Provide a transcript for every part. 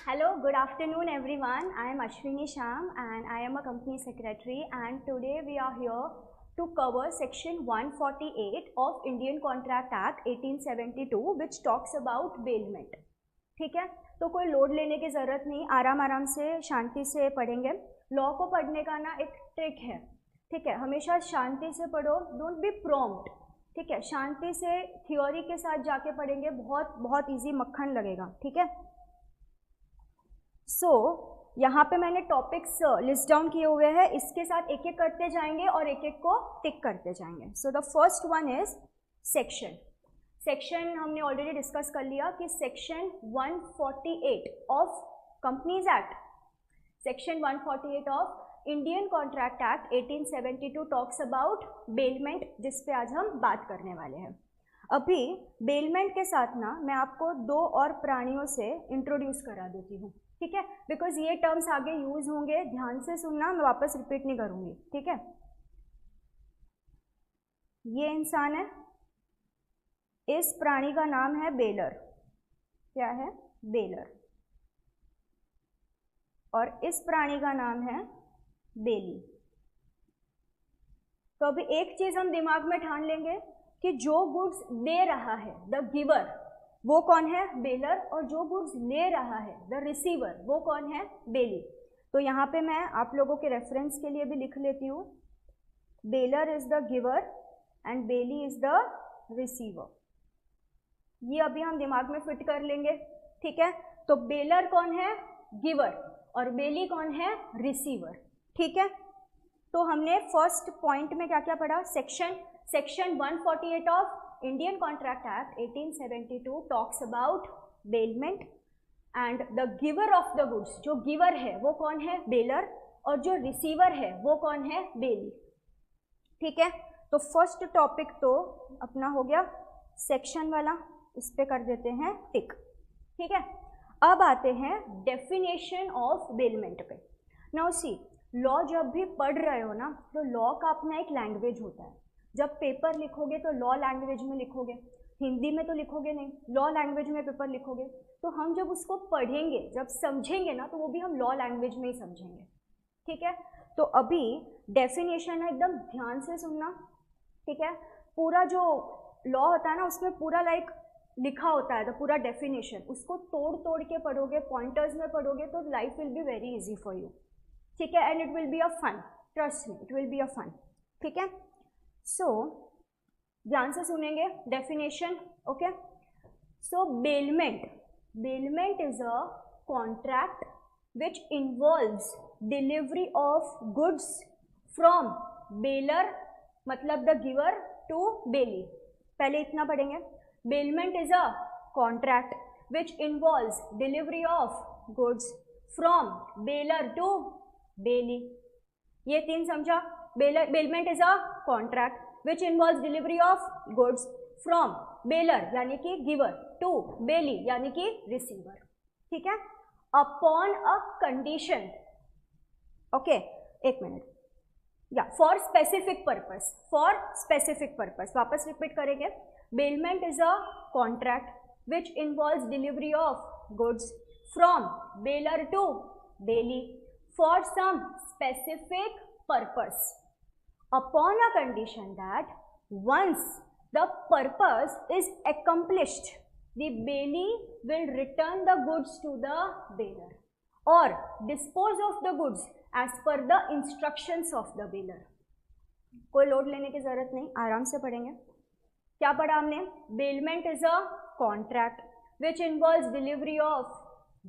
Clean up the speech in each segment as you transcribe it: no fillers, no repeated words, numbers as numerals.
Hello, good afternoon everyone. I am Ashwini Sham and I am a company secretary, and today we are here to cover section 148 of Indian Contract Act 1872 which talks about bailment. ठीक है, तो कोई load लेने की ज़रूरत नहीं, आराम आराम से शांति से पढ़ेंगे। लॉ को पढ़ने का ना एक ट्रिक है, ठीक है, हमेशा शांति से पढ़ो, डोंट बी प्रॉम्प्ट, ठीक है, शांति से थ्योरी के साथ जाके पढ़ेंगे, बहुत बहुत इजी मक्खन लगेगा, ठीक है। यहाँ पे मैंने टॉपिक्स लिस्ट डाउन किए हुए हैं, इसके साथ एक एक करते जाएंगे और एक एक को टिक करते जाएंगे। So the first one is section हमने ऑलरेडी डिस्कस कर लिया कि section 148 of companies act, section 148 of Indian contract act 1872 talks about bailment, जिस पे आज हम बात करने वाले हैं। अभी बेलमेंट के साथ ना मैं आपको दो और प्राणियों से इंट्रोड्यूस करा देती हूँ, ठीक है, बिकॉज ये टर्म्स आगे यूज होंगे, ध्यान से सुनना, मैं वापस रिपीट नहीं करूंगी, ठीक है। ये इंसान है, इस प्राणी का नाम है बेलर, क्या है, बेलर, और इस प्राणी का नाम है बेली। तो अभी एक चीज हम दिमाग में ठान लेंगे कि जो गुड्स दे रहा है द गिवर, वो कौन है, बेलर, और जो गुड्स ले रहा है द रिसीवर, वो कौन है, बेली। तो यहाँ पे मैं आप लोगों के रेफरेंस के लिए भी लिख लेती हूँ, baler is the giver and bailee is the receiver. ये अभी हम दिमाग में फिट कर लेंगे, ठीक है। तो बेलर कौन है, गिवर, और बेली कौन है, रिसीवर, ठीक है। तो हमने फर्स्ट पॉइंट में क्या क्या पढ़ा, section 148 of Indian Contract Act 1872 talks about bailment and the giver of the goods, जो गिवर है वो कौन है, बेलर, और जो रिसीवर है वो कौन है, बेली, ठीक है। तो फर्स्ट टॉपिक तो अपना हो गया सेक्शन वाला, इस पे कर देते हैं टिक, ठीक है। अब आते हैं डेफिनेशन ऑफ बेलमेंट पे। नाउ सी, लॉ जब भी पढ़ रहे हो ना, तो लॉ का अपना एक लैंग्वेज होता है। जब पेपर लिखोगे तो लॉ लैंग्वेज में लिखोगे, हिंदी में तो लिखोगे नहीं, लॉ लैंग्वेज में पेपर लिखोगे। तो हम जब उसको पढ़ेंगे, जब समझेंगे ना, तो वो भी हम लॉ लैंग्वेज में ही समझेंगे, ठीक है। तो अभी डेफिनेशन है, एकदम ध्यान से सुनना, ठीक है। पूरा जो लॉ होता है ना, उसमें पूरा लाइक लिखा होता है, तो पूरा डेफिनेशन, उसको तोड़ तोड़ के पढ़ोगे, पॉइंटर्स में पढ़ोगे, तो life will be very easy for you, ठीक है, and it will be a fun, trust me, it will be a fun, ठीक है। सो ध्यान से सुनेंगे definition, okay. So bailment is a contract which involves delivery of goods from bailor, मतलब the giver, to bailee. पहले इतना पढ़ेंगे, bailment is a contract which involves delivery of goods from bailor to bailee. ये तीन समझा, bailment is a contract which involves delivery of goods from baler यानी कि giver to बेली यानी कि रिसीवर, ठीक है, अपॉन अ कंडीशन, ओके, एक मिनट, या फॉर स्पेसिफिक पर्पस, वापस रिपीट करेंगे, bailment is a contract which involves delivery of goods from bailor to bailee for some specific purpose upon a condition that once the purpose is accomplished, the bailey will return the goods to the bailor or dispose of the goods as per the instructions of the bailor। कोई load लेने की जरूरत नहीं, आराम से पढ़ेंगे। क्या पढ़ा हमने, bailment is a contract which involves delivery of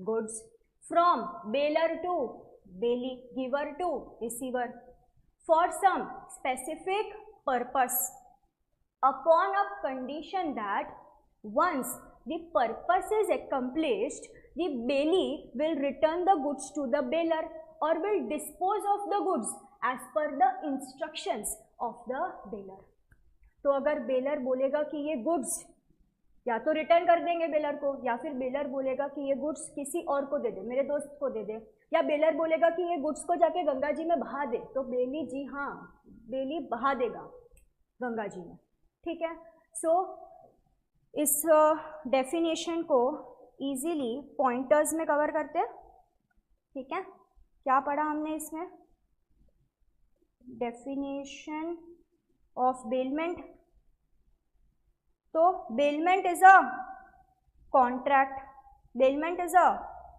goods from bailor to bailee, giver to receiver, for some specific purpose upon a condition that once the purpose is accomplished, the bailey will return the goods to the bailor or will dispose of the goods as per the instructions of the bailor। तो अगर baler बोलेगा कि ये goods या तो return कर देंगे baler को, या फिर बेलर बोलेगा कि ये गुड्स किसी और को दे दे, मेरे दोस्त को दे दे, या बेलर बोलेगा कि ये गुड्स को जाके गंगा जी में बहा दे, तो बेली, जी हाँ, बेली बहा देगा गंगा जी में, ठीक है। सो इस डेफिनेशन को इजीली पॉइंटर्स में कवर करते हैं, ठीक है। क्या पढ़ा हमने इसमें? Definition of bailment. तो bailment is a contract, bailment is a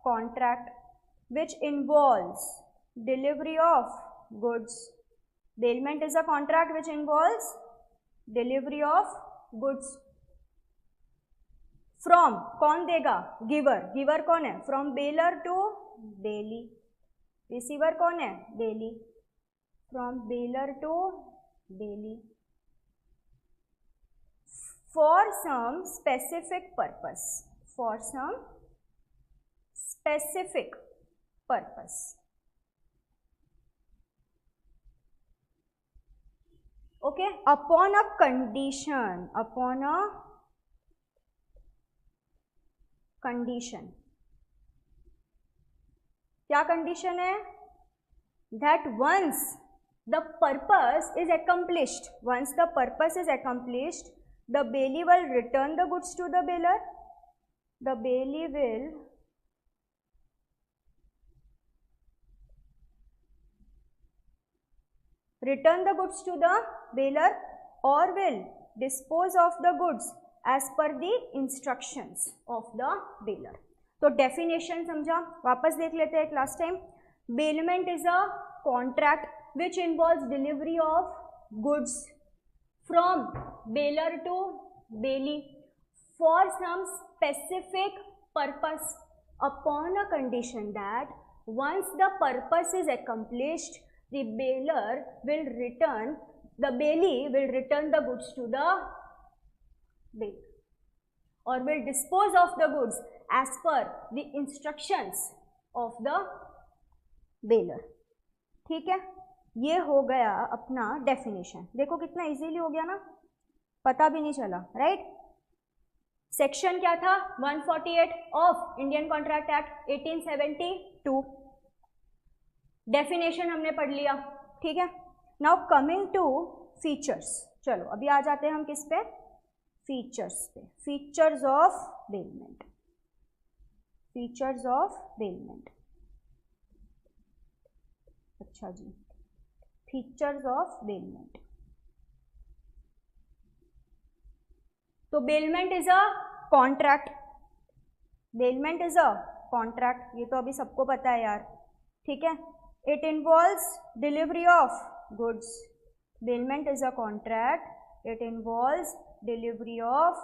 contract which involves delivery of goods. Bailment is a contract which involves delivery of goods from, कौन देगा? गिवर। गिवर कौन है? From bailor to bailee. Receiver कौन है? Bailee. From bailor to bailee for some specific purpose, for some specific purpose. Okay, upon a condition, upon a condition. क्या condition है? That once the purpose is accomplished, once the purpose is accomplished, the bailee will return the goods to the bailor. The bailee will return the goods to the bailor or will dispose of the goods as per the instructions of the bailor. तो definition समझा, वापस देख लेते हैं last time. Bailment is a contract which involves delivery of goods from bailor to bailee for some specific purpose upon a condition that once the purpose is accomplished, the bailor will return, the bailee will return the goods to the bailor or will dispose of the goods as per the instructions of the bailor. ठीक है, ये हो गया अपना definition. देखो कितना easily हो गया ना, पता भी नहीं चला, राइट। सेक्शन क्या था? 148 of Indian contract act 1872। Definition हमने पढ़ लिया, ठीक है। Now coming to features. चलो अभी आ जाते हैं हम किस पे? फीचर्स पे। Features of bailment, features of bailment. अच्छा जी, फीचर्स ऑफ बेलमेंट। तो bailment is a contract, bailment is a contract, ये तो अभी सबको पता है यार, ठीक है। It involves delivery of goods. Bailment is a contract. It involves delivery of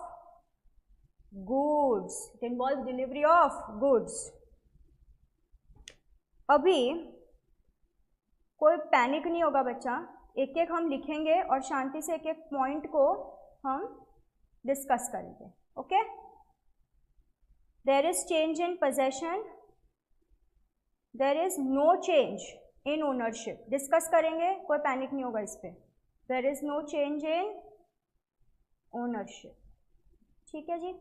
goods. It involves delivery of goods. अभी कोई पैनिक नहीं होगा बच्चा, एक एक हम लिखेंगे और शांति से एक एक पॉइंट को हम डिस्कस करेंगे, okay. There is change in possession. There is no change in ownership. Discuss करेंगे, कोई पैनिक नहीं होगा इस पे। There is no change in ownership. ठीक है जी।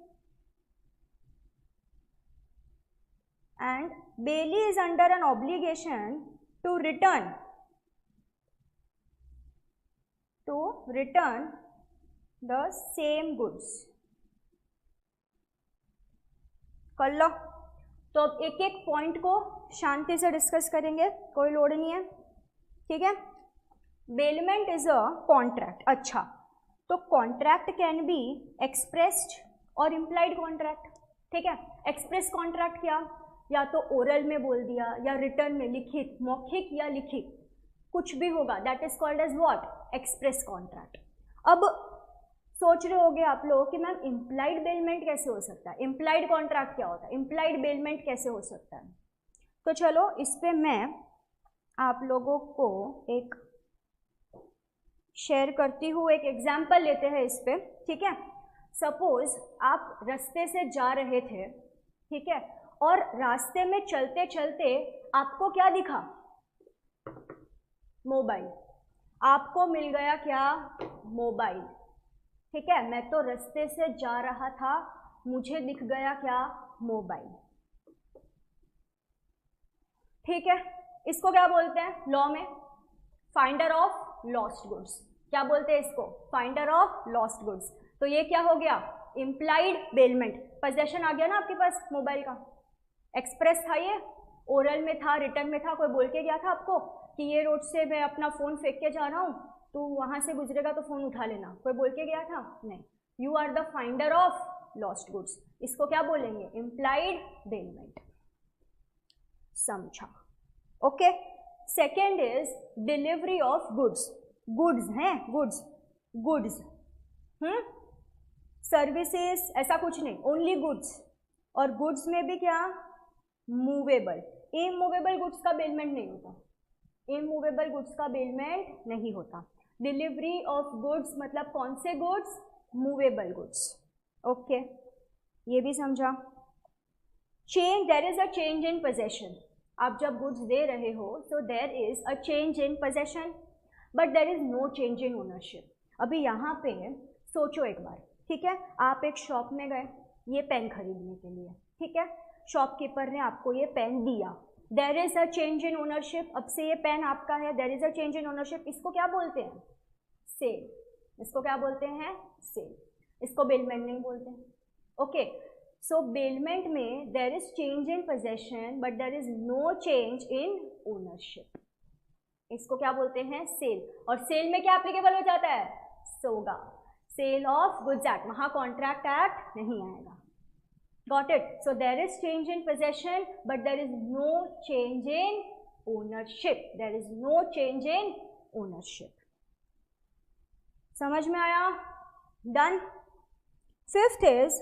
And bailee is under an obligation to return the same goods. कर लो। तो अब एक एक पॉइंट को शांति से डिस्कस करेंगे, कोई लोड नहीं है, ठीक है। Bailment is a contract. अच्छा, तो कॉन्ट्रैक्ट कैन बी एक्सप्रेस्ड और इम्प्लाइड कॉन्ट्रैक्ट, ठीक है। एक्सप्रेस कॉन्ट्रैक्ट क्या? या तो ओरल में बोल दिया या रिटर्न में, लिखित, मौखिक या लिखित, कुछ भी होगा, that is called as what? Express contract. अब सोच रहे होगे आप लोग कि मैम इम्प्लाइड बेलमेंट कैसे हो सकता है, इम्प्लाइड कॉन्ट्रैक्ट क्या होता है, इम्प्लाइड बेलमेंट कैसे हो सकता है? तो चलो इस पे मैं आप लोगों को एक शेयर करती हूँ, एक एग्जाम्पल लेते हैं इस पे, ठीक है। सपोज आप रास्ते से जा रहे थे, ठीक है, और रास्ते में चलते चलते आपको क्या दिखा? मोबाइल। आपको मिल गया क्या? मोबाइल, ठीक है। मैं तो रास्ते से जा रहा था, मुझे दिख गया क्या? मोबाइल, ठीक है। इसको क्या बोलते हैं लॉ में? Finder of lost goods. क्या बोलते हैं इसको? Finder of lost goods. तो ये क्या हो गया? इम्प्लाइड बेलमेंट, पोजेशन आ गया ना आपके पास मोबाइल का, एक्सप्रेस था ये, ओरल में था, रिटर्न में था, कोई बोल के गया था आपको कि ये रोड से मैं अपना फ़ोन फेंक के जा रहा हूँ, तो वहाँ से गुजरेगा तो फ़ोन उठा लेना, कोई बोल के गया था? नहीं। You are the finder of lost goods, इसको क्या बोलेंगे? Implied bailment. समझा? Okay. Second is delivery of goods, goods हैं, गुड्स, गुड्स, सर्विसेज ऐसा कुछ नहीं, ओनली गुड्स, और गुड्स में भी क्या? मूवेबल। इमूवेबल गुड्स का बेलमेंट नहीं होता, इमूवेबल गुड्स का बेलमेंट नहीं होता। डिलीवरी ऑफ गुड्स मतलब कौन से गुड्स? Movable goods. ओके, ये भी समझा। Change, there is a change in possession, आप जब गुड्स दे रहे हो so there is a change in possession but there is no change in ownership. अभी यहाँ पे सोचो एक बार, ठीक है, आप एक शॉप में गए ये पेन खरीदने के लिए, ठीक है, शॉपकीपर ने आपको ये पेन दिया, there is a change in ownership, अब से ये पेन आपका है, there is a change in ownership, इसको क्या बोलते हैं? सेल। इसको क्या बोलते हैं? सेल। इसको बेलमेंट नहीं बोलते। ओके, सो बेलमेंट में there is change in possession but there is no change in ownership, इसको क्या बोलते हैं? सेल। और सेल में क्या एप्लीकेबल हो जाता है? सोगा, सेल ऑफ गुड्स एक्ट, वहाँ कॉन्ट्रैक्ट एक्ट नहीं आएगा। Got it? So there is change in possession but there is no change in ownership, there is no change in ownership. समझ में आया? Done. Fifth is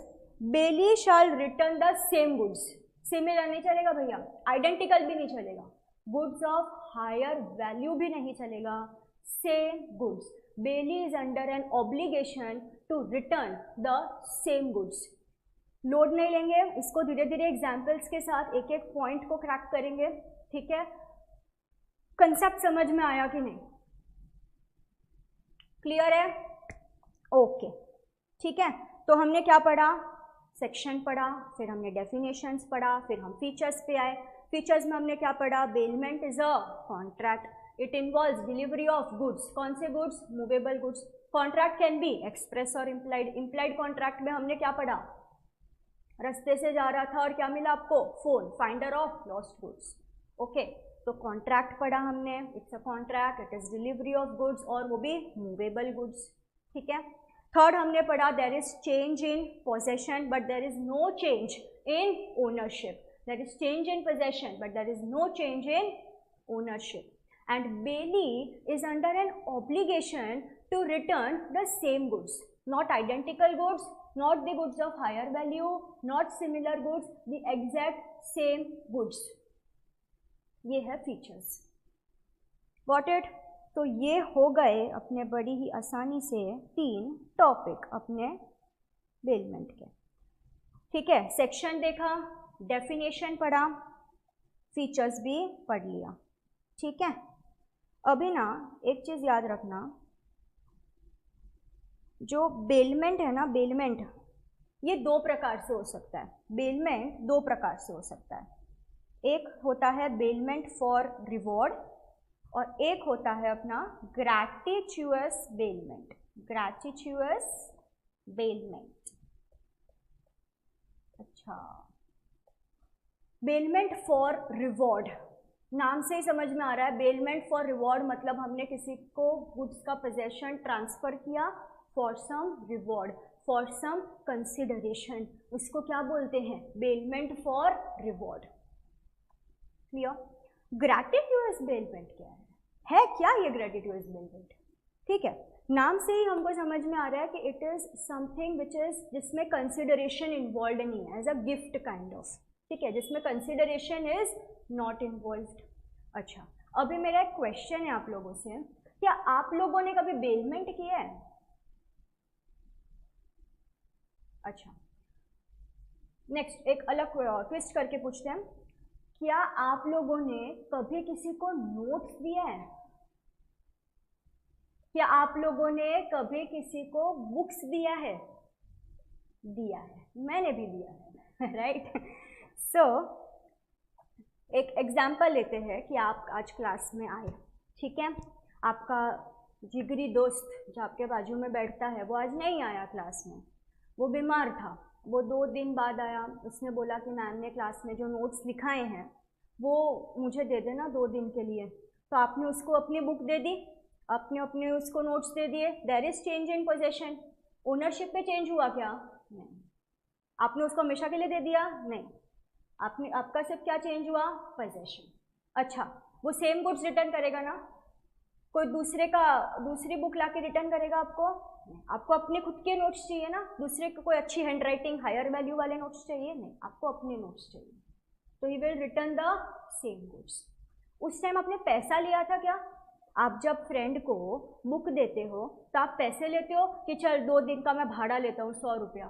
bailey shall return the same goods. Similar नहीं चलेगा भैया, identical भी नहीं चलेगा, goods of higher value भी नहीं चलेगा, same goods. Bailey is under an obligation to return the same goods. Load नहीं लेंगे इसको, धीरे धीरे एग्जाम्पल्स के साथ एक एक पॉइंट को क्रैक करेंगे, ठीक है? कंसेप्ट समझ में आया कि नहीं? क्लियर है? ओके, ठीक है। तो हमने क्या पढ़ा? सेक्शन पढ़ा, फिर हमने डेफिनेशंस पढ़ा, फिर हम फीचर्स पे आए। फीचर्स में हमने क्या पढ़ा? Bailment is a contract, it involves delivery of goods. कौन से goods? Movable goods. Contract can be express और इम्प्लाइड। इम्प्लाइड कॉन्ट्रैक्ट में हमने क्या पढ़ा? रास्ते से जा रहा था और क्या मिला आपको? Phone, finder of lost goods. Okay, तो कॉन्ट्रैक्ट पढ़ा हमने, it's a contract, it is delivery of goods और वो भी मूवेबल गुड्स, ठीक है। थर्ड हमने पढ़ा there is change in possession but there is no change in ownership, there is change in possession but there is no change in ownership, and bailee is under an obligation to return the same goods, not identical goods, not the goods of higher value, not similar goods, the exact same goods. ये है features. Got it? तो ये हो गए अपने बड़ी ही आसानी से 3 टॉपिक अपने बेलमेंट के, ठीक है। सेक्शन देखा, डेफिनेशन पढ़ा, फीचर्स भी पढ़ लिया, ठीक है। अभी ना एक चीज़ याद रखना, जो बेलमेंट है ना, बेलमेंट ये 2 प्रकार से हो सकता है। बेलमेंट 2 प्रकार से हो सकता है, एक होता है बेलमेंट फॉर रिवॉर्ड और एक होता है अपना ग्रैटिट्यूअस बेलमेंट, ग्रैटिट्यूअस बेलमेंट। अच्छा, बेलमेंट फॉर रिवॉर्ड, नाम से ही समझ में आ रहा है, बेलमेंट फॉर रिवॉर्ड मतलब हमने किसी को गुड्स का पोजेशन ट्रांसफर किया for some reward, for some consideration, उसको क्या बोलते हैं? Bailment for reward. Clear? Gratuitous bailment क्या है क्या ये ग्रैटिट्यूअस बेलमेंट? ठीक है, नाम से ही हमको समझ में आ रहा है कि it is something which is जिसमें कंसिडरेशन इन्वॉल्व नहीं है, as a gift kind of, ठीक है, जिसमें कंसिडरेशन इज नॉट इन्वॉल्व्ड। अच्छा, अभी मेरा एक क्वेश्चन है आप लोगों से, क्या आप लोगों ने कभी बेलमेंट किया है? अच्छा, नेक्स्ट एक अलग ट्विस्ट करके पूछते हैं, क्या आप लोगों ने कभी किसी को नोट्स दिया है? क्या आप लोगों ने कभी किसी को बुक्स दिया है? दिया है, मैंने भी दिया है, राइट। सो एक एग्जाम्पल लेते हैं कि आप आज क्लास में आए, ठीक है, आपका जिगरी दोस्त जो आपके बाजू में बैठता है वो आज नहीं आया क्लास में, वो बीमार था, वो 2 दिन बाद आया, उसने बोला कि मैम ने क्लास में जो नोट्स लिखाए हैं वो मुझे दे देना 2 दिन के लिए। तो आपने उसको अपनी बुक दे दी, अपने उसको नोट्स दे दिए, there is change in possession. Ownership पे चेंज हुआ क्या? नहीं। आपने उसको हमेशा के लिए दे दिया? नहीं। आपका सिर्फ क्या चेंज हुआ? पोजेशन। अच्छा, वो सेम गुड्स रिटर्न करेगा ना? कोई दूसरी बुक लाके रिटर्न करेगा आपको? आपको अपने खुद के नोट्स चाहिए ना, दूसरे को कोई अच्छी हैंड राइटिंग हायर वैल्यू वाले नोट्स चाहिए? नहीं, आपको अपने नोट्स चाहिए। तो he will return the same goods. उस टाइम आपने पैसा लिया था क्या? आप जब फ्रेंड को बुक देते हो तो आप पैसे लेते हो कि चल 2 दिन का मैं भाड़ा लेता हूँ 100 रुपया,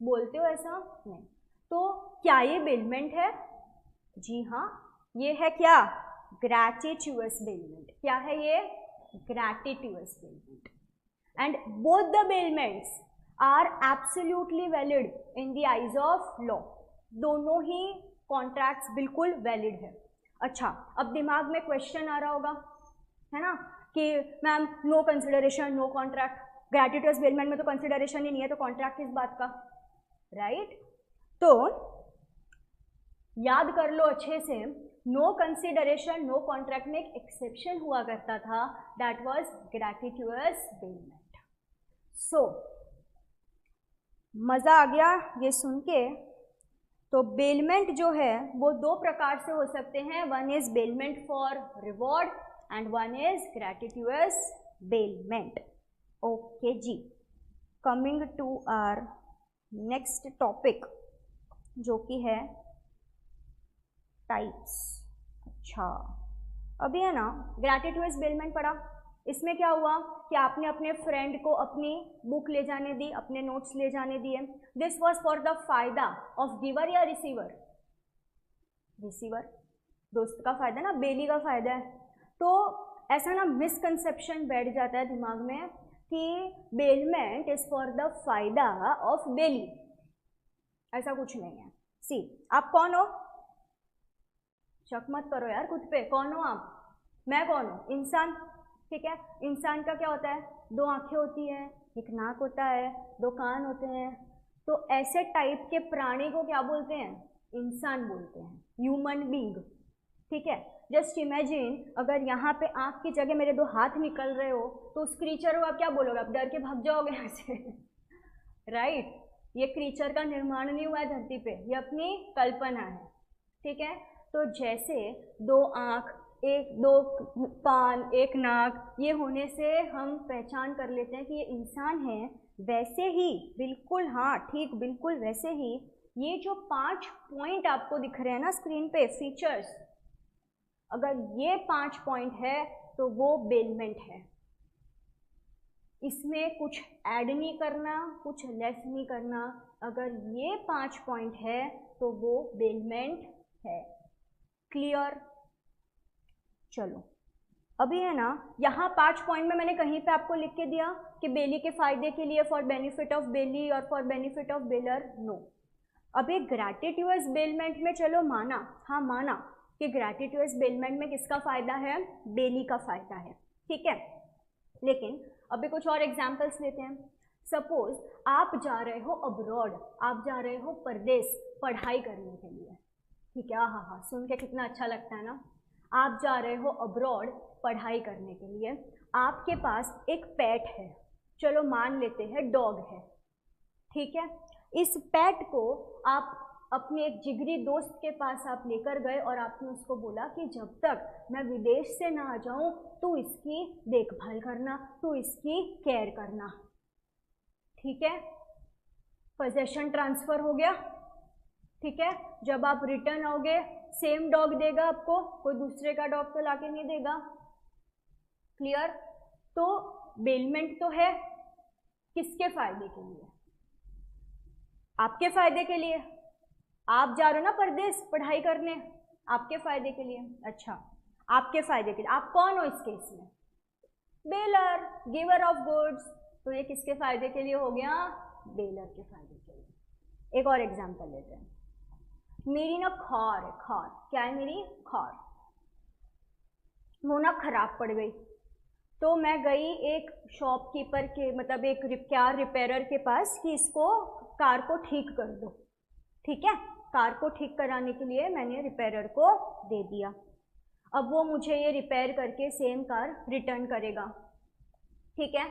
बोलते हो ऐसा? नहीं। तो क्या ये बेलमेंट है? जी हाँ, ये है क्या? Gratuitous bailment. क्या है ये? Gratuitous bailment. And both the bailments are absolutely valid in the eyes of law. दोनों ही कॉन्ट्रैक्ट्स बिल्कुल वैलिड है। अच्छा, अब दिमाग में क्वेश्चन आ रहा होगा, है ना, कि ma'am no consideration no contract. Gratuitous bailment में तो कंसिडरेशन ही नहीं है, तो कॉन्ट्रैक्ट किस बात का? राइट? तो याद कर लो अच्छे से, नो कंसिडरेशन नो कॉन्ट्रैक्ट में एक एक्सेप्शन हुआ करता था, दैट वाज ग्रैटिट्यूअस बेलमेंट। सो मजा आ गया ये सुन के? तो बेलमेंट जो है वो 2 प्रकार से हो सकते हैं, one is bailment for reward and one is gratuitous bailment. Okay ji, coming to our next topic जो कि है टाइप्स। अच्छा, अभी है ना ग्रैटिट्यूअस बेलमेंट पढ़ा, इसमें क्या हुआ कि आपने अपने फ्रेंड को अपनी बुक ले जाने दी, अपने नोट्स ले जाने दिए। दिस वॉज फॉर द फायदा ऑफ गिवर या रिसीवर? रिसीवर, दोस्त का फायदा ना, बेली का फायदा है। तो ऐसा ना मिसकंसेप्शन बैठ जाता है दिमाग में कि बेलमेंट इज फॉर द फायदा ऑफ बेली। ऐसा कुछ नहीं है। सी, आप कौन हो? शक मत करो यार खुद पे, कौन हो आप? मैं कौन हूँ? इंसान। ठीक है, इंसान का क्या होता है? 2 आंखें होती हैं, एक नाक होता है, 2 कान होते हैं। तो ऐसे टाइप के प्राणी को क्या बोलते हैं? इंसान बोलते हैं, ह्यूमन बीइंग। ठीक है, जस्ट इमेजिन अगर यहाँ पे आंख की जगह मेरे 2 हाथ निकल रहे हो तो उस क्रीचर को आप क्या बोलोगे? आप डर के भाग जाओगे यहाँ से। राइट? ये क्रीचर का निर्माण नहीं हुआ है धरती पे, ये अपनी कल्पना है। ठीक है, तो जैसे 2 आंख, 2 कान, 1 नाक, ये होने से हम पहचान कर लेते हैं कि ये इंसान है, वैसे ही बिल्कुल, हाँ ठीक, बिल्कुल वैसे ही ये जो 5 पॉइंट आपको दिख रहे हैं ना स्क्रीन पे, फीचर्स, अगर ये 5 पॉइंट है तो वो बेलमेंट है। इसमें कुछ ऐड नहीं करना, कुछ लेस नहीं करना। अगर ये 5 पॉइंट है तो वो बेलमेंट है। क्लियर? चलो, अभी है ना यहाँ 5 पॉइंट में मैंने कहीं पे आपको लिख के दिया कि बेली के फायदे के लिए, फॉर बेनिफिट ऑफ बेली और for benefit of bailor, no. अभी ग्रैटिट्यूअस बेलमेंट में चलो माना, हाँ माना कि ग्रैटिट्यूअस बेलमेंट में किसका फायदा है? बेली का फायदा है। ठीक है, लेकिन अभी कुछ और एग्जाम्पल्स लेते हैं। सपोज आप जा रहे हो अब्रॉड, आप जा रहे हो परदेश पढ़ाई करने के लिए। ठीक है, हाँ हाँ, सुन के कितना अच्छा लगता है ना। आप जा रहे हो अब्रॉड पढ़ाई करने के लिए, आपके पास एक पेट है, चलो मान लेते हैं डॉग है। ठीक है, इस पेट को आप अपने एक जिगरी दोस्त के पास आप लेकर गए और आपने उसको बोला कि जब तक मैं विदेश से ना आ जाऊं तू इसकी देखभाल करना, तू इसकी केयर करना। ठीक है, पोजेशन ट्रांसफर हो गया। ठीक है, जब आप रिटर्न आओगे सेम डॉग देगा आपको, कोई दूसरे का डॉग तो लाके नहीं देगा। क्लियर? तो बेलमेंट तो है किसके फायदे के लिए? आपके फायदे के लिए। आप जा रहे हो ना परदेश पढ़ाई करने, आपके फायदे के लिए। अच्छा, आपके फायदे के लिए। आप कौन हो इस केस में? Baler, giver of goods. तो ये किसके फायदे के लिए हो गया? बेलर के फायदे के लिए। एक और एग्जांपल लेते हैं। मेरी ना खार है, खार क्या है? मेरी खार, वो ना खराब पड़ गई। तो मैं गई एक शॉपकीपर के, मतलब एक कार रिपेयरर के पास कि इसको कार को ठीक कर दो, ठीक है। कार को ठीक कराने के लिए मैंने रिपेयरर को दे दिया। अब वो मुझे ये रिपेयर करके सेम कार रिटर्न करेगा, ठीक है।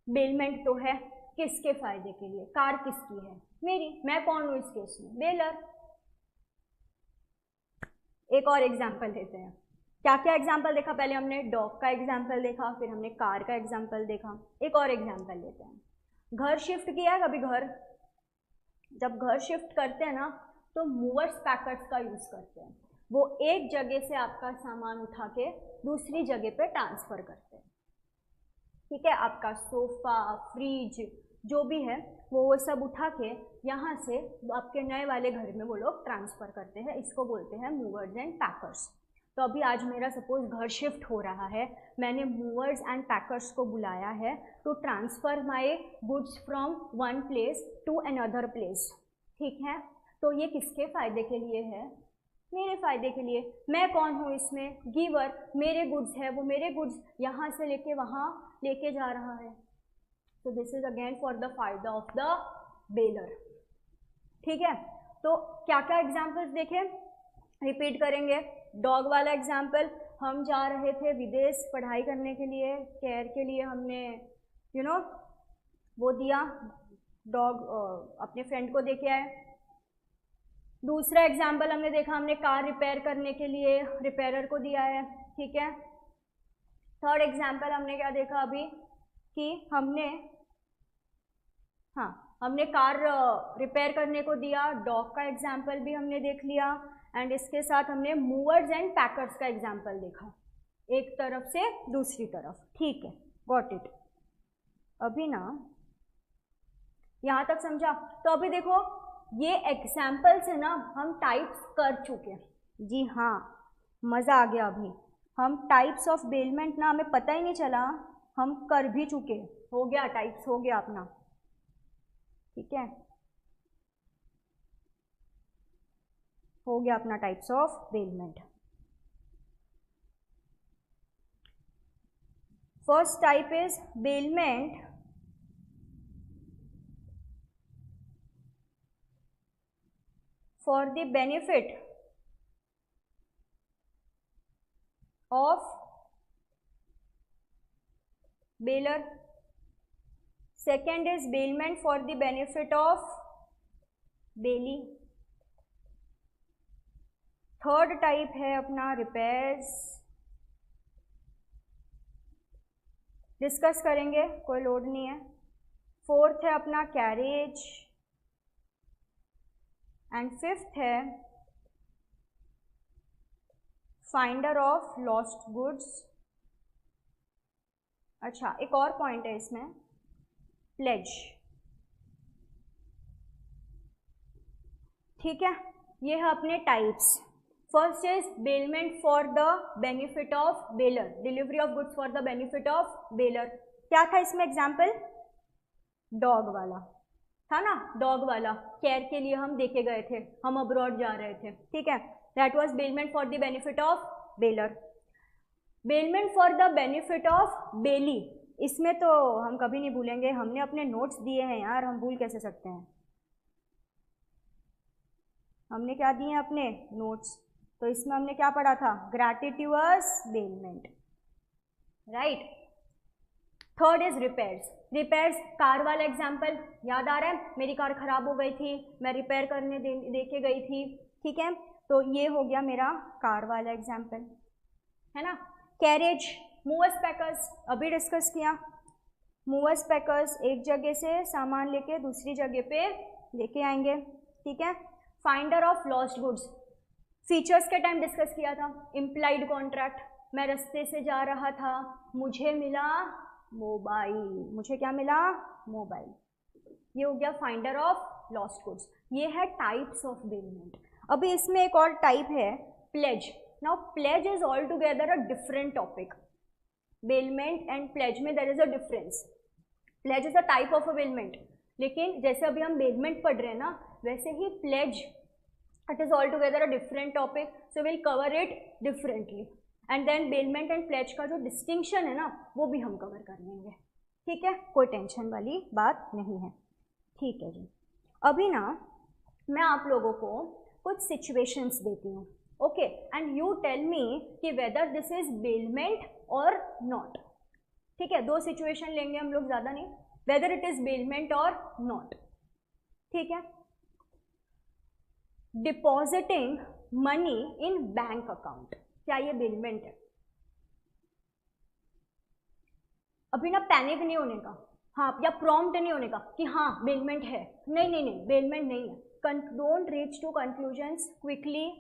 बेलमेंट तो है, किसके फायदे के लिए? कार किसकी है? मेरी। मैं कौन हूँ इस केस में? बेलर। एक और एग्जाम्पल लेते हैं। क्या क्या एग्जाम्पल देखा? पहले हमने डॉग का एग्जाम्पल देखा, फिर हमने कार का एग्जाम्पल देखा। एक और एग्जाम्पल लेते हैं। घर शिफ्ट किया है कभी? घर, जब घर शिफ्ट करते हैं ना तो मूवर्स पैकर्स का यूज़ करते हैं। वो एक जगह से आपका सामान उठा के दूसरी जगह पे ट्रांसफ़र करते हैं, ठीक है। आपका सोफ़ा, फ्रिज, जो भी है वो सब उठा के यहाँ से आपके नए वाले घर में वो लोग ट्रांसफ़र करते हैं। इसको बोलते हैं मूवर्स एंड पैकर्स। तो अभी आज मेरा सपोज घर शिफ्ट हो रहा है, मैंने मूवर्स एंड पैकर्स को बुलाया है to transfer my goods from one place to another place, ठीक है। तो ये किसके फ़ायदे के लिए है? मेरे फ़ायदे के लिए। मैं कौन हूँ इसमें? गिवर। मेरे गुड्स है, वो मेरे गुड्स यहाँ से लेके वहाँ लेके जा रहा है। तो this is again for the फायदा ऑफ द बेलर, ठीक है। तो क्या क्या एग्जाम्पल्स देखें, रिपीट करेंगे। डॉग वाला एग्जाम्पल, हम जा रहे थे विदेश पढ़ाई करने के लिए, केयर के लिए हमने वो दिया, डॉग अपने फ्रेंड को दे के आए। दूसरा एग्जाम्पल हमने देखा, हमने कार रिपेयर करने के लिए रिपेयरर को दिया है, ठीक है। थर्ड एग्जाम्पल हमने क्या देखा अभी कि हमने कार रिपेयर करने को दिया। डॉग का एग्जाम्पल भी हमने देख लिया एंड इसके साथ हमने मूवर्स एंड पैकर्स का एग्जाम्पल देखा, एक तरफ से दूसरी तरफ, ठीक है। Got it. अभी ना यहाँ तक समझा? तो अभी देखो ये एग्जाम्पल से ना हम टाइप्स कर चुके हैं। जी हाँ, मज़ा आ गया। अभी हम टाइप्स ऑफ बेलमेंट ना हमें पता ही नहीं चला, हम कर भी चुके। हो गया, टाइप्स हो गया अपना, ठीक है। हो गया अपना types of bailment. First type is bailment for the benefit of baler. Second is bailment for the benefit of bailee. Third type है अपना रिपेयर्स, डिस्कस करेंगे, कोई लोड नहीं है। फोर्थ है अपना कैरेज एंड फिफ्थ है फाइंडर ऑफ लॉस्ट गुड्स। अच्छा, एक और पॉइंट है इसमें, प्लेज, ठीक है। ये है अपने types. First is bailment for the benefit of baler, delivery of goods for the benefit of baler. क्या था इसमें एग्जाम्पल? डॉग वाला था ना, डॉग वाला केयर के लिए हम देके गए थे, हम अब्रॉड जा रहे थे, ठीक है। That was bailment for the benefit of baler. Bailment for the benefit of बेली, इसमें तो हम कभी नहीं भूलेंगे, हमने अपने नोट्स दिए हैं यार, हम भूल कैसे सकते हैं? हमने क्या दिए हैं? अपने नोट्स। तो इसमें हमने क्या पढ़ा था? Gratuitous bailment, right. Third is repairs. Repairs, car वाला एग्जाम्पल याद आ रहा है? मेरी कार खराब हो गई थी, मैं रिपेयर करने दे के गई थी, ठीक है। तो ये हो गया मेरा कार वाला एग्जाम्पल, है ना। कैरेज, मूवर्स पैकर्स अभी डिस्कस किया। मूवर्स पैकर्स एक जगह से सामान लेके दूसरी जगह पे लेके आएंगे, ठीक है। Finder of lost goods, features के टाइम डिस्कस किया था। इम्प्लाइड कॉन्ट्रैक्ट, मैं रास्ते से जा रहा था, मुझे मिला मोबाइल, मुझे क्या मिला? मोबाइल। ये हो गया फाइंडर ऑफ लॉस्ट गुड्स। ये है टाइप्स ऑफ बेलमेंट। अभी इसमें एक और टाइप है, pledge. Now pledge is all together a different topic. Bailment and pledge में there is a difference. Pledge is a type of a bailment, लेकिन जैसे अभी हम बेलमेंट पढ़ रहे हैं ना, वैसे ही pledge, it is all together a different topic, so will cover it differently, and then bailment and pledge का जो डिस्टिंक्शन है ना वो भी हम कवर कर लेंगे, ठीक है, कोई टेंशन वाली बात नहीं है, ठीक है जी। अभी ना मैं आप लोगों को कुछ सिचुएशंस देती हूँ, okay, and you tell me कि whether this is bailment or not, ठीक है, 2 सिचुएशन लेंगे हम लोग, ज़्यादा नहीं, whether it is bailment or not, ठीक है। Depositing money in bank account, क्या ये बेलमेंट है? अभी ना पैनिक नहीं होने का, हाँ, या प्रॉम्प्ट नहीं होने का कि हाँ बेलमेंट है, नहीं नहीं नहीं, बेलमेंट नहीं है। Don't reach to conclusions quickly,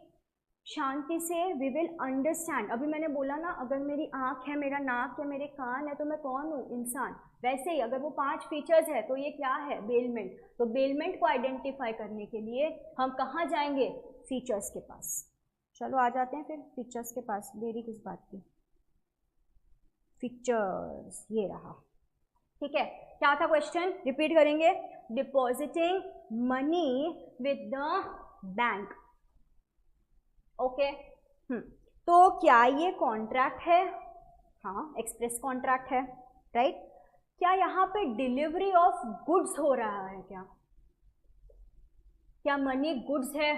शांति से, वी विल अंडरस्टैंड। अभी मैंने बोला ना, अगर मेरी आँख है, मेरा नाक है, मेरे कान है, तो मैं कौन हूँ? इंसान। वैसे ही अगर वो 5 फीचर्स है तो ये क्या है? बेलमेंट। तो बेलमेंट को आइडेंटिफाई करने के लिए हम कहाँ जाएंगे? फीचर्स के पास। चलो आ जाते हैं फिर फीचर्स के पास, देरी किस बात की। फीचर्स ये रहा, ठीक है। क्या था क्वेश्चन? रिपीट करेंगे। Depositing money with the bank, okay. तो क्या ये कॉन्ट्रैक्ट है? हाँ, एक्सप्रेस कॉन्ट्रैक्ट है, राइट। क्या यहाँ पे डिलीवरी ऑफ गुड्स हो रहा है? क्या मनी गुड्स है?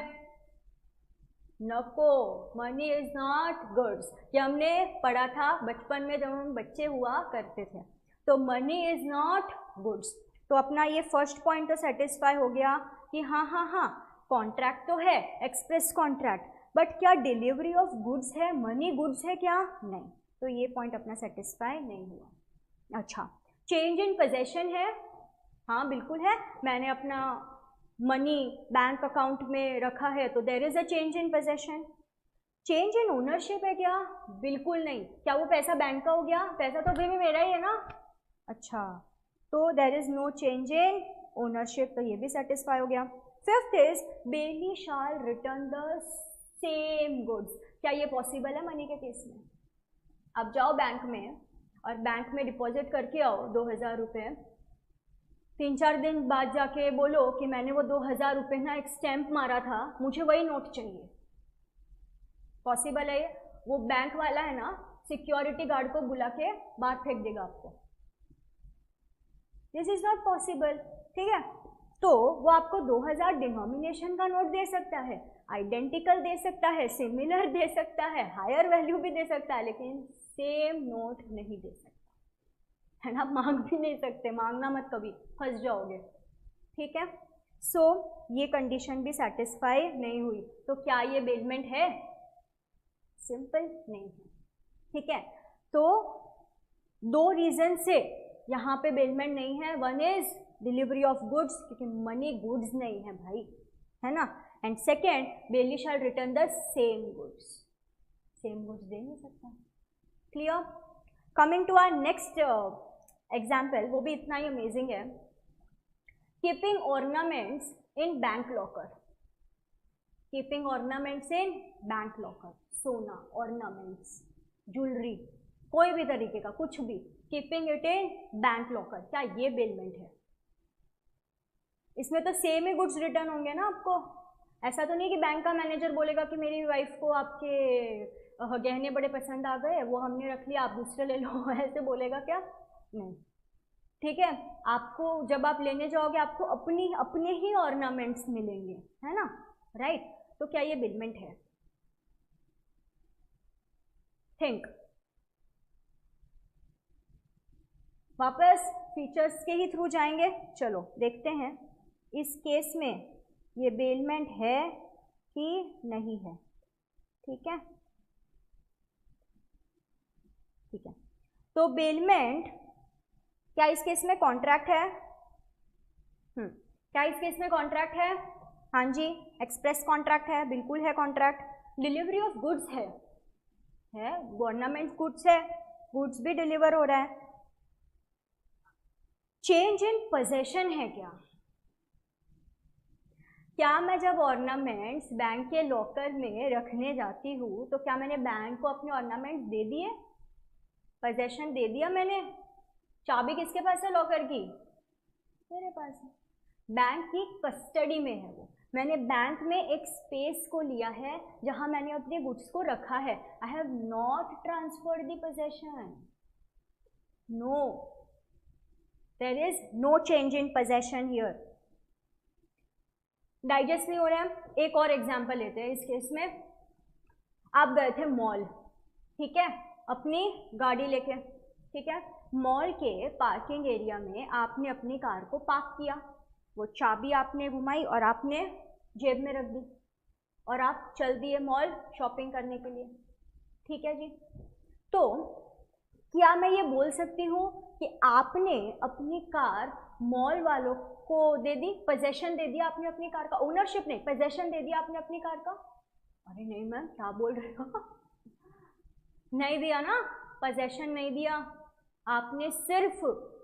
नको, मनी इज नॉट गुड्स। ये हमने पढ़ा था बचपन में जब हम बच्चे हुआ करते थे। तो मनी इज नॉट गुड्स। तो अपना ये फर्स्ट पॉइंट तो सेटिस्फाई हो गया कि हाँ हाँ हाँ, कॉन्ट्रैक्ट तो है, एक्सप्रेस कॉन्ट्रैक्ट, बट क्या डिलीवरी ऑफ गुड्स है? मनी गुड्स है क्या? नहीं। तो ये पॉइंट अपना सेटिस्फाई नहीं हुआ। अच्छा, चेंज इन पोजेशन है? हाँ बिल्कुल है। मैंने अपना मनी बैंक अकाउंट में रखा है तो there is a change in possession. Change in ownership है क्या? बिल्कुल नहीं। क्या वो पैसा बैंक का हो गया? पैसा तो अभी भी मेरा ही है ना। अच्छा, तो there is no change in ownership, तो ये भी सेटिस्फाई हो गया। Fifth is bailee shall return the same goods. क्या ये पॉसिबल है मनी के केस में? अब जाओ बैंक में और बैंक में डिपॉजिट करके आओ 2000 रुपये, 3-4 दिन बाद जाके बोलो कि मैंने वो 2000 रुपये ना एक स्टैंप मारा था, मुझे वही नोट चाहिए। पॉसिबल है ये? वो बैंक वाला है ना, सिक्योरिटी गार्ड को बुला के बाहर फेंक देगा आपको। दिस इज नॉट पॉसिबल, ठीक है। तो वो आपको 2000 डिनोमिनेशन का नोट दे सकता है, आइडेंटिकल दे सकता है, सिमिलर दे सकता है, हायर वैल्यू भी दे सकता है, लेकिन सेम नोट नहीं दे सकता है ना। मांग भी नहीं सकते, मांगना मत, कभी फंस जाओगे, ठीक है। सो ये कंडीशन भी सेटिस्फाई नहीं हुई, तो क्या ये बेलमेंट है? सिंपल नहीं है, ठीक है। तो 2 रीजन से यहाँ पे बेलमेंट नहीं है। One is delivery of goods, क्योंकि मनी गुड्स नहीं है भाई, है ना। And second, bailee shall return the same goods, same goods दे नहीं सकता। Clear? Coming to our next example, वो भी इतना ही अमेजिंग है। Keeping ornaments in bank locker. Keeping ornaments in bank locker, सोना, ऑर्नामेंट्स, ज्वेलरी, कोई भी तरीके का कुछ भी, keeping it in bank locker, क्या ये बेलमेंट है? इसमें तो सेम ही गुड्स रिटर्न होंगे ना आपको। ऐसा तो नहीं कि बैंक का मैनेजर बोलेगा कि मेरी वाइफ को आपके गहने बड़े पसंद आ गए, वो हमने रख लिया, आप दूसरे ले लो, ऐसे बोलेगा क्या? नहीं, ठीक है। आपको जब आप लेने जाओगे आपको अपने ही ऑर्नामेंट्स मिलेंगे, है ना, राइट। तो क्या ये बेलमेंट है? थिंक। वापस फीचर्स के ही थ्रू जाएंगे। चलो देखते हैं इस केस में ये बेलमेंट है कि नहीं है, ठीक है, ठीक है। तो बेलमेंट, क्या इस केस में कॉन्ट्रैक्ट है? क्या इस केस में कॉन्ट्रैक्ट है? हाँ जी, एक्सप्रेस कॉन्ट्रैक्ट है, बिल्कुल है कॉन्ट्रैक्ट। डिलीवरी ऑफ गुड्स है, गवर्नमेंट गुड्स है, गुड्स भी डिलीवर हो रहा है। चेंज इन पोजेशन है क्या? क्या मैं जब ऑर्नामेंट्स बैंक के लॉकर में रखने जाती हूँ तो क्या मैंने बैंक को अपने ऑर्नामेंट्स दे दिए? पोजेशन दे दिया मैंने? चाबी किसके पास है लॉकर की? मेरे पास है। बैंक की कस्टडी में है वो, मैंने बैंक में एक स्पेस को लिया है जहां मैंने अपने गुड्स को रखा है. I have not transferred the possession. No, there is no change in possession here. Digest नहीं हो रहा है. एक और एग्जांपल लेते हैं. इस केस में आप गए थे मॉल, ठीक है, अपनी गाड़ी लेके, ठीक है. मॉल के पार्किंग एरिया में आपने अपनी कार को पार्क किया. वो चाबी आपने घुमाई और आपने जेब में रख दी और आप चल दिए मॉल शॉपिंग करने के लिए, ठीक है जी. तो क्या मैं ये बोल सकती हूँ कि आपने अपनी कार मॉल वालों को दे दी, पोजेशन दे दिया आपने अपनी कार का, ओनरशिप नहीं, पोजेशन दे दिया आपने अपनी कार का? अरे नहीं मैम, क्या बोल रहे हो? नहीं दिया ना, पोजेशन नहीं दिया. आपने सिर्फ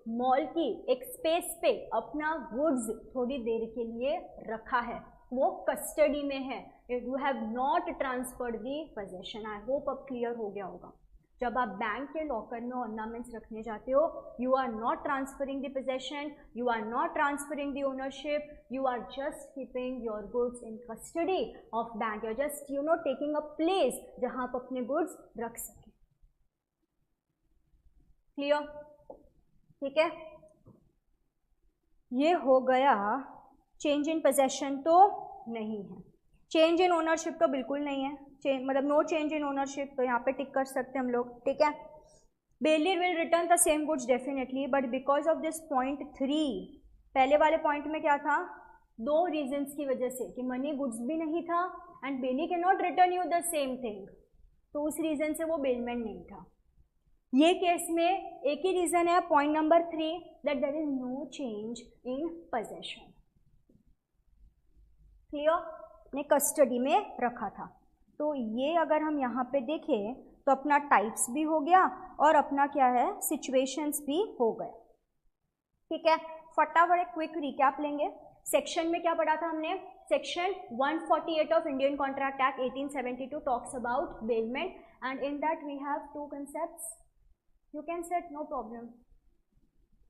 मॉल की एक स्पेस पे अपना गुड्स थोड़ी देर के लिए रखा है, वो कस्टडी में है. You have not transferred the possession. I hope अब क्लियर हो गया होगा. जब आप बैंक के लॉकर में ऑर्नामेंट्स रखने जाते हो, you are not transferring the possession, you are not transferring the ownership, you are just keeping your goods in custody of bank. You are just taking a place जहां आप अपने goods रख सकें. Clear? ठीक है, ये हो गया. चेंज इन पोजेशन तो नहीं है, चेंज इन ओनरशिप तो बिल्कुल नहीं है. मतलब नो चेंज इन ओनरशिप, तो यहाँ पे टिक कर सकते हैं हम लोग, ठीक है. Bailor will return the same goods definitely, but because of this point 3, पहले वाले पॉइंट में क्या था, 2 रीजन्स की वजह से कि मनी गुड्स भी नहीं था and bailee can not return you the same thing, तो उस रीजन से वो बेलमेंट नहीं था. ये केस में एक ही रीजन है, point number 3, that there is no change in possession. Clear? ने कस्टडी में रखा था. तो ये अगर हम यहाँ पे देखें तो अपना टाइप्स भी हो गया और अपना क्या है, सिचुएशंस भी हो गए. ठीक है, फटाफट एक क्विक रिकैप लेंगे. सेक्शन में क्या पढ़ा था हमने? Section 148 of Indian contract act 1872 talks about bailment and in that we have 2 concepts. You can set, no problem.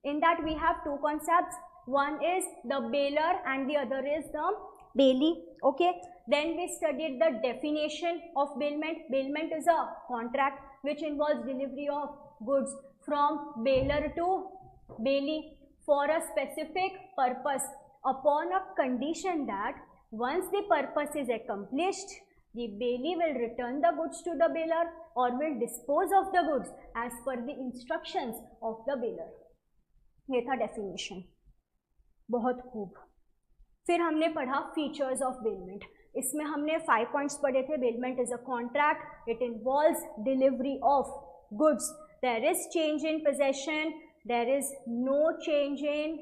In that we have 2 concepts. One is the bailer and the other is the bailee. Okay. Then we studied the definition of bailment. Bailment is a contract which involves delivery of goods from bailer to bailee for a specific purpose upon a condition that once the purpose is accomplished, the bailee will return the goods to the bailer or will dispose of the goods as per the instructions of the bailer. ये था definition. बहुत खूब. फिर हमने पढ़ा features of bailment. इसमें हमने 5 points पढ़े थे. Bailment is a contract, it involves delivery of goods, there is change in possession, there is no change in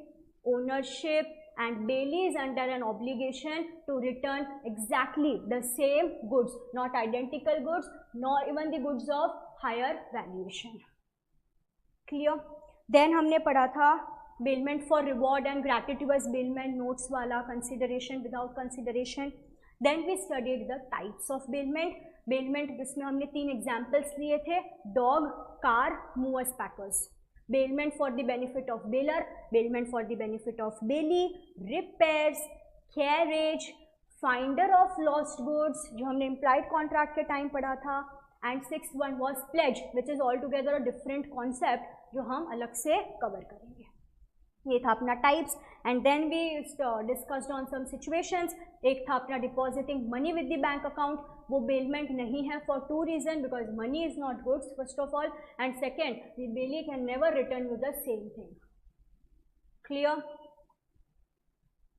ownership, and bailee is under an obligation to return exactly the same goods, not identical goods, nor even the goods of higher valuation. Clear? Then हमने पढ़ा था bailment for reward and gratuitous bailment, notes वाला, consideration without consideration. Then we studied the types of bailment. Bailment जिसमें हमने 3 examples लिए थे, dog, car, movers packers. Bailment for the benefit of bailer, bailment for the benefit of bailee, repairs, carriage, finder of lost goods जो हमने implied contract के time पढ़ा था, and 6th one was pledge which is altogether a different concept जो हम अलग से cover करेंगे. ये था अपना types. And then we discussed on some situations. एक था अपना depositing money with the bank account, वो बेलमेंट नहीं है for 2 reason, because money is not goods first of all, and second the bailee can never return you the same thing. Clear?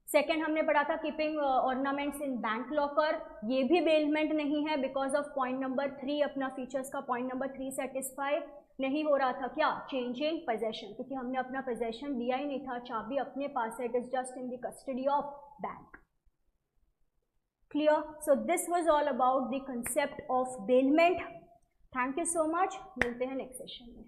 Second हमने पढ़ा था keeping ornaments in bank locker. ये भी bailment नहीं है बिकॉज ऑफ पॉइंट नंबर 3. अपना features का point number 3 satisfy नहीं हो रहा था. क्या? चेंज इन पोजेशन, क्योंकि हमने अपना पोजेशन दिया ही नहीं था, चाबी अपने पास है, it is just in the custody of bank. Clear? So this was all about the concept of bailment. Thank you so much. मिलते हैं नेक्स्ट सेशन में.